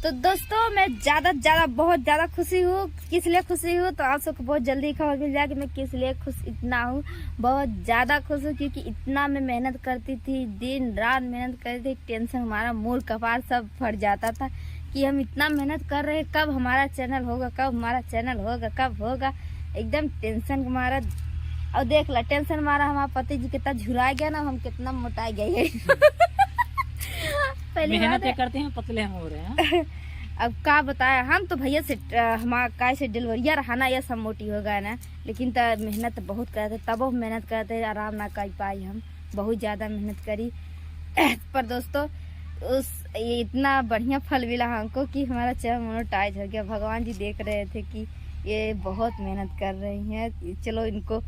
तो दोस्तों मैं बहुत ज्यादा खुशी हूँ। किस लिए खुशी हूँ तो आप सबको बहुत जल्दी खबर मिल जाएगी मैं किस लिए खुश इतना हूँ। बहुत ज्यादा खुश हूँ क्योंकि इतना मैं मेहनत करती थी, दिन रात मेहनत करती थी। टेंशन हमारा मूड कपार सब फट जाता था कि हम इतना मेहनत कर रहे हैं, कब हमारा चैनल होगा, कब हमारा चैनल होगा, कब होगा। एकदम टेंशन हमारा। और देख ला टेंशन हमारा हमारा पति जी कितना झुरा गया ना, हम कितना मोटा गए। पहली मेहनत करते हैं, पतले हम हो रहे हैं। अब क्या बताया, हम तो भैया से हमारा काय से डिलीवरिया रहा ना, ये सब मोटी हो गए ना। लेकिन मेहनत बहुत करते, तब मेहनत करते, आराम ना कर पाई। हम बहुत ज्यादा मेहनत करी। पर दोस्तों ये इतना बढ़िया फल मिला हमको कि हमारा चैनल मोनेटाइज हो गया। भगवान जी देख रहे थे कि ये बहुत मेहनत कर रही हैं, चलो इनको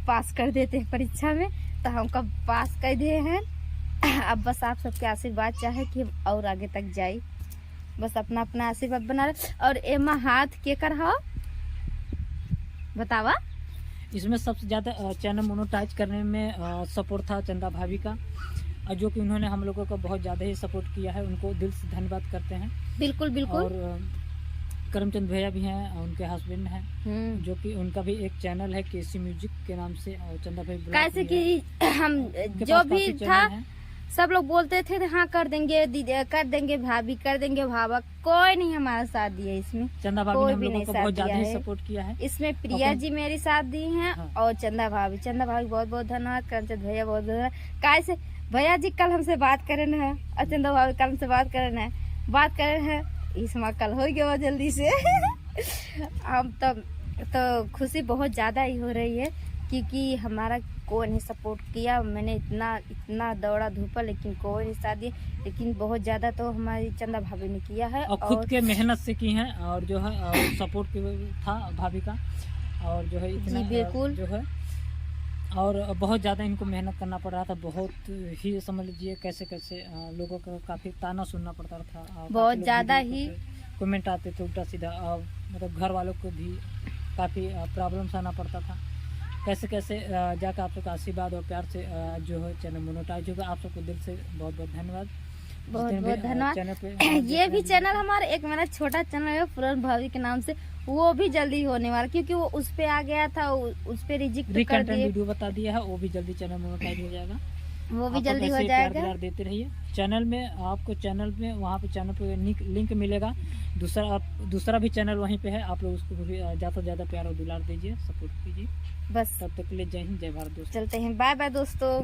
पास कर देते हैं परीक्षा में। तो हमको पास कर दिए हैं। अब बस आप सबके आशीर्वाद चाहे कि हम और आगे तक जाए। बस अपना अपना आशीर्वाद बना रहे। और एमा हाथ के कर हो बतावा। इसमें सबसे ज्यादा चैनल मोनेटाइज करने में सपोर्ट था चंदा भाभी का, जो कि उन्होंने हम लोगों को बहुत ज्यादा ही सपोर्ट किया है। उनको दिल से धन्यवाद करते हैं। बिल्कुल बिल्कुल। और करमचंद भैया भी हैं, उनके हस्बैंड हैं, जो कि उनका भी एक चैनल है केसी म्यूजिक के नाम से। और चंदा भाई कैसे कि हम जो भी था सब लोग बोलते थे हाँ कर देंगे दीदी, कर देंगे भाभी, कर देंगे भाभा। कोई नहीं हमारा साथ दिया इसमें। चंदा भाभी ने हम लोगों को बहुत ज्यादा ही सपोर्ट किया है। इसमें प्रिया जी मेरी साथ दी हैं। हाँ। और चंदा भाभी बहुत बहुत धन्यवाद। करमचंद भैया बहुत बहुत कैसे भैया जी कल हमसे बात करे न है, और चंदा भाभी कल हमसे बात करे न बात करे है। इसमें कल हो गया जल्दी से। हम तो खुशी बहुत ज्यादा ही हो रही है क्योंकि हमारा कोई नहीं सपोर्ट किया। मैंने इतना दौड़ा धूपा लेकिन कोई नहीं साथ दिया। लेकिन बहुत ज्यादा तो हमारी चंदा भाभी ने किया है और खुद के मेहनत से की है। और जो है सपोर्ट था भाभी का। और जो है इतना बिल्कुल जो है और बहुत ज़्यादा इनको मेहनत करना पड़ रहा था। बहुत ही समझ लीजिए कैसे कैसे लोगों का काफ़ी ताना सुनना पड़ता था। बहुत ज़्यादा ही कमेंट आते थे उल्टा सीधा। मतलब घर वालों को भी काफ़ी प्रॉब्लम सहना पड़ता था। कैसे कैसे जाकर आप लोग का आशीर्वाद और प्यार से जो है चैनल मोनेटाइज होगा। आप सबको दिल से बहुत बहुत धन्यवाद। बहुत बहुत धन्यवाद। ये भी चैनल हमारा एक मेरा छोटा चैनल है पूरन भाभी के नाम से, वो भी जल्दी होने वाला क्योंकि वो उस पे आ गया था, उस पे रिजेक्ट कर दिए। वीडियो बता दिया है, वो भी जल्दी चैनल मोनेटाइज हो जाएगा। वो भी जल्दी हो जाएगा। प्यार देते रहिए चैनल में। आपको चैनल में वहाँ पे चैनल पे लिंक मिलेगा। दूसरा भी चैनल वहीं पे है। आप लोग उसको भी ज़्यादा से ज़्यादा प्यार और दुलार दीजिए, सपोर्ट कीजिए। बस तब तक के लिए जय हिंद, जय भारत दोस्तों। चलते हैं, बाय बाय दोस्तों।